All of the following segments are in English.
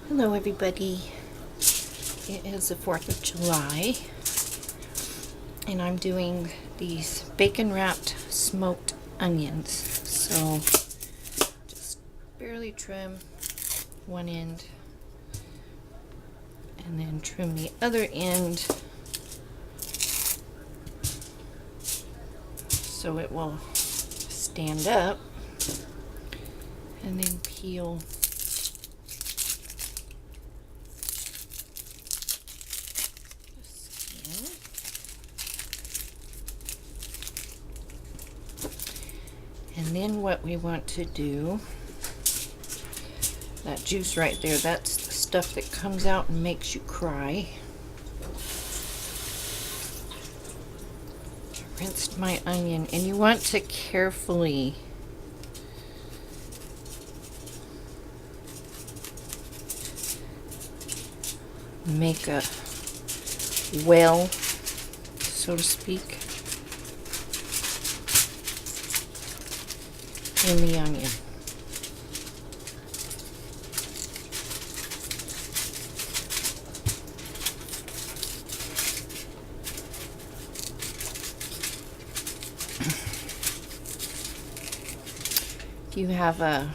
Hello everybody, it is the 4th of July and I'm doing these bacon wrapped smoked onions. So just barely trim one end and then trim the other end so it will stand up, and then peel and then what we want to do, that juice right there, that's the stuff that comes out and makes you cry. Rinsed my onion, and you want to carefully make a well, so to speak, in the onion. If you have a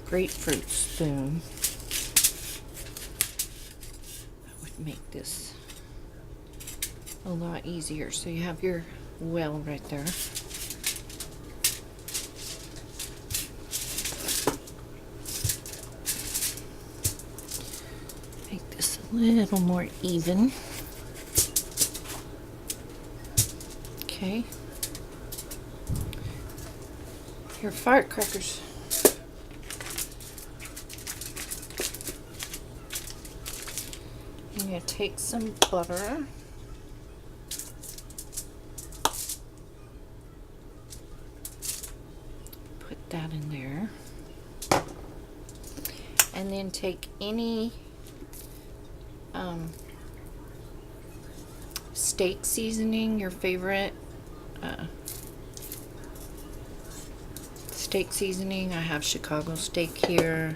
grapefruit spoon, that would make this a lot easier. So you have your well right there. Make this a little more even. Okay. Your firecrackers. I'm going to take some butter. Put that in there. And then take any steak seasoning, your favorite steak seasoning. I have Chicago steak here.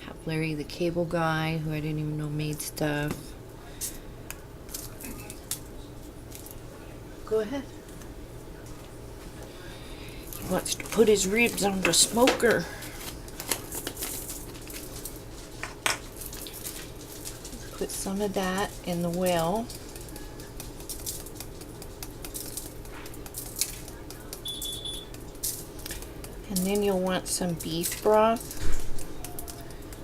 I have Larry the Cable Guy, who I didn't even know made stuff. Go ahead. He wants to put his ribs on the smoker. Put some of that in the well. And then you'll want some beef broth,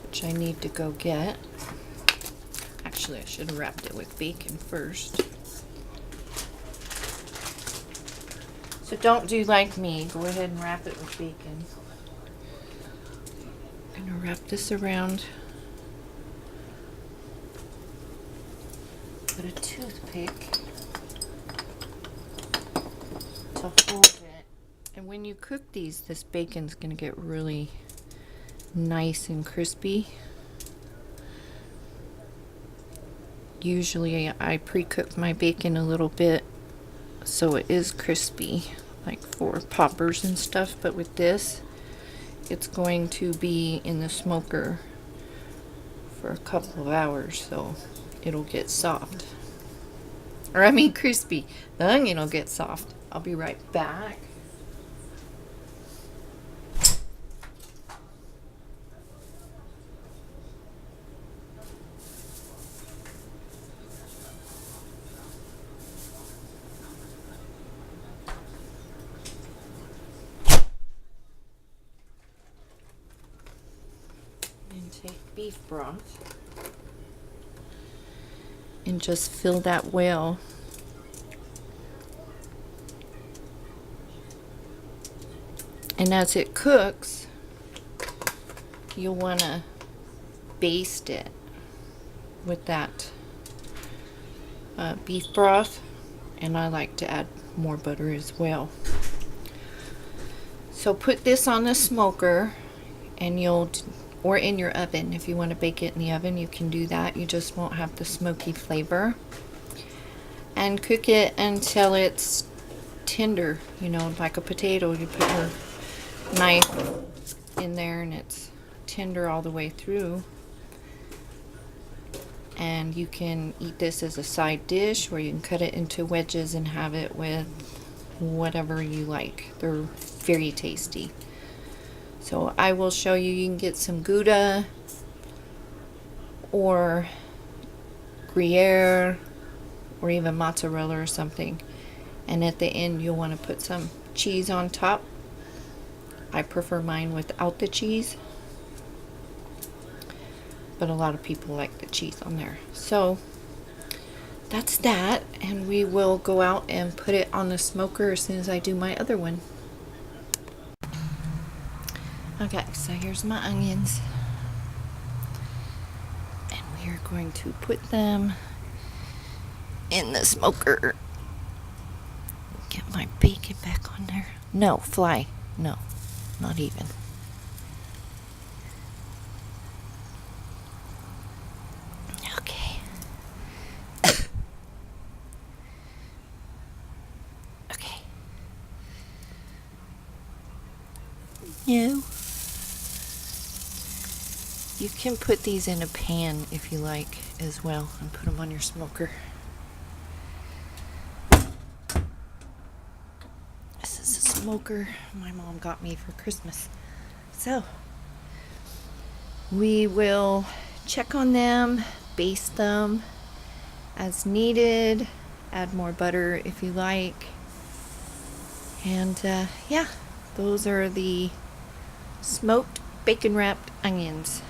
which I need to go get. Actually, I should have wrapped it with bacon first. So don't do like me. Go ahead and wrap it with bacon. I'm going to wrap this around. Put a toothpick to hold it. And when you cook these, this bacon's going to get really nice and crispy. Usually I pre-cook my bacon a little bit so it is crispy, like for poppers and stuff, but with this, it's going to be in the smoker for a couple of hours, so it'll get soft. Or I mean crispy. The onion will get soft. I'll be right back. And take beef broth and just fill that well. And as it cooks, you'll want to baste it with that beef broth, and I like to add more butter as well. So put this on the smoker, and or in your oven. If you want to bake it in the oven, you can do that. You just won't have the smoky flavor. And cook it until it's tender, you know, like a potato. You put your knife in there and it's tender all the way through. And you can eat this as a side dish, or you can cut it into wedges and have it with whatever you like. They're very tasty. So I will show you. You can get some Gouda or Gruyere or even mozzarella or something. And at the end you'll want to put some cheese on top. I prefer mine without the cheese, but a lot of people like the cheese on there. So that's that, and we will go out and put it on the smoker as soon as I do my other one. Okay, so here's my onions, and we are going to put them in the smoker. Get my bacon back on there. No, fly. No, not even. Okay. Okay. No. You can put these in a pan if you like as well and put them on your smoker. This is a smoker my mom got me for Christmas. So we will check on them, baste them as needed, add more butter if you like. And yeah, those are the smoked bacon wrapped onions.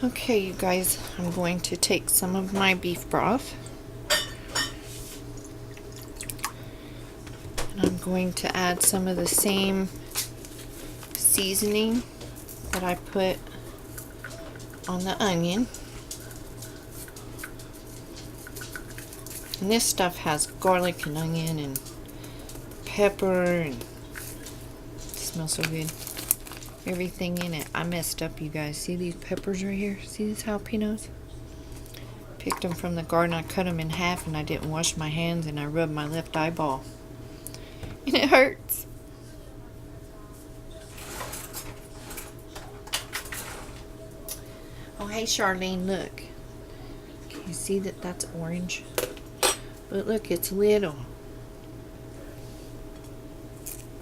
Okay, you guys, I'm going to take some of my beef broth and I'm going to add some of the same seasoning that I put on the onion. And this stuff has garlic and onion and pepper, and it smells so good. Everything in it. I messed up, you guys. See these peppers right here? See these jalapenos? Picked them from the garden. I cut them in half and I didn't wash my hands and I rubbed my left eyeball. And it hurts. Oh, hey Charlene, look. Can you see that that's orange? But look, it's little.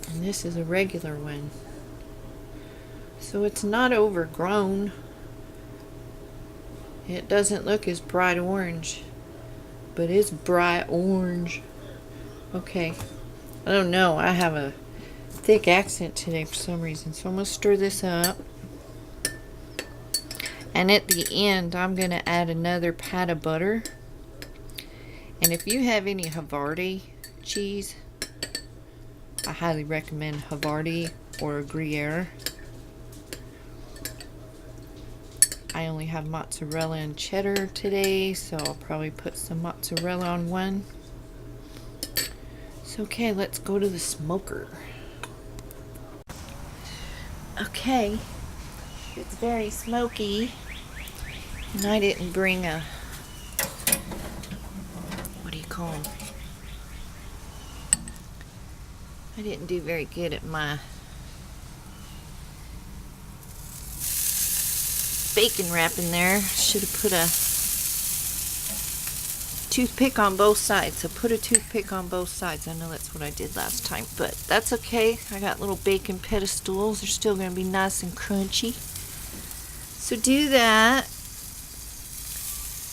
And this is a regular one. So it's not overgrown. It doesn't look as bright orange, but it's bright orange. Okay. I don't know. I have a thick accent today for some reason. So I'm going to stir this up. And at the end, I'm going to add another pat of butter. And if you have any Havarti cheese, I highly recommend Havarti or Gruyere. I only have mozzarella and cheddar today, so I'll probably put some mozzarella on one. So okay, let's go to the smoker. Okay, it's very smoky, and I didn't bring a, what do you call them? I didn't do very good at my bacon wrap in there. Should have put a toothpick on both sides. So put a toothpick on both sides. I know that's what I did last time, but that's okay. I got little bacon pedestals. They're still going to be nice and crunchy. So do that.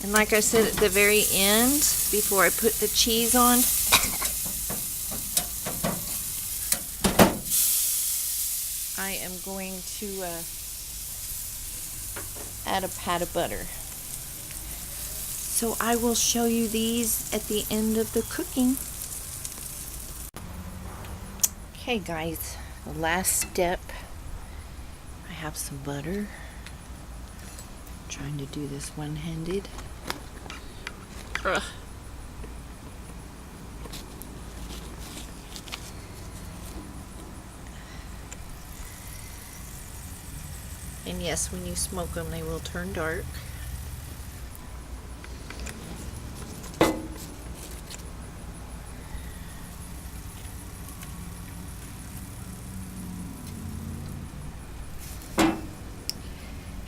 And like I said at the very end, before I put the cheese on, I am going to add a pat of butter. So I will show you these at the end of the cooking. Okay guys, the last step. I have some butter. I'm trying to do this one-handed. Ugh. And yes, when you smoke them, they will turn dark.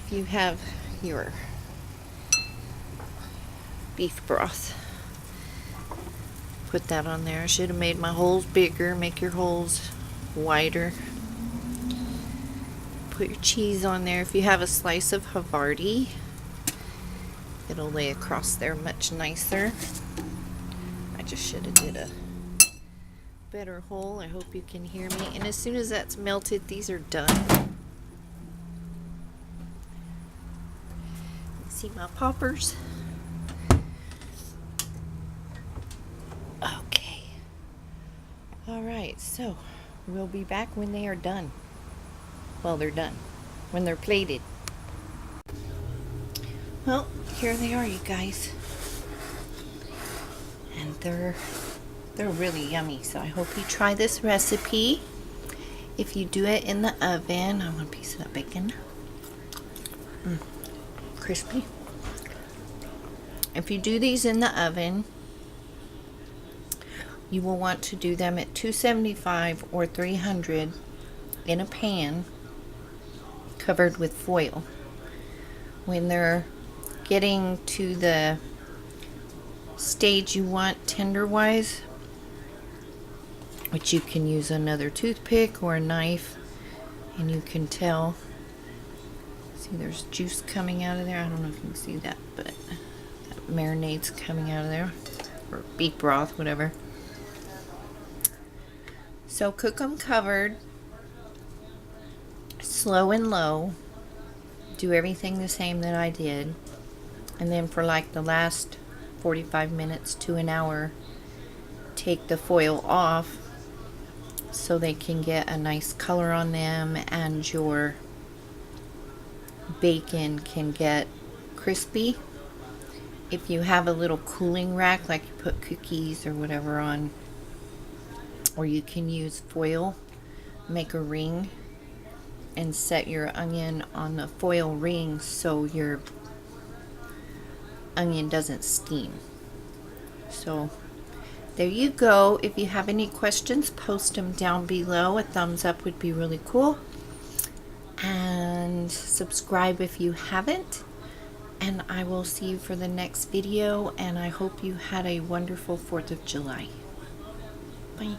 if you have your beef broth, put that on there. I should have made my holes bigger. Make your holes wider. Put your cheese on there. If you have a slice of Havarti, it'll lay across there much nicer. I just should have did a better hole. I hope you can hear me. And as soon as that's melted, these are done. See my poppers? Okay. Alright, so we'll be back when they are done. Well, they're done. When they're plated. Well, here they are, you guys. And they're really yummy, so I hope you try this recipe. If you do it in the oven, I want a piece of that bacon. Crispy. If you do these in the oven, you will want to do them at 275 or 300 in a pan covered with foil. When they're getting to the stage you want tender-wise, which you can use another toothpick or a knife, and you can tell. See, there's juice coming out of there. I don't know if you can see that, but that marinade's coming out of there, or beef broth, whatever. So cook them covered, slow and low. Do everything the same that I did, and then for like the last 45 minutes to an hour, take the foil off so they can get a nice color on them and your bacon can get crispy. If you have a little cooling rack, like you put cookies or whatever on, or you can use foil, make a ring and set your onion on the foil ring so your onion doesn't steam. So there you go. If you have any questions, post them down below. A thumbs up would be really cool. And subscribe if you haven't. And I will see you for the next video. And I hope you had a wonderful 4th of July. Bye.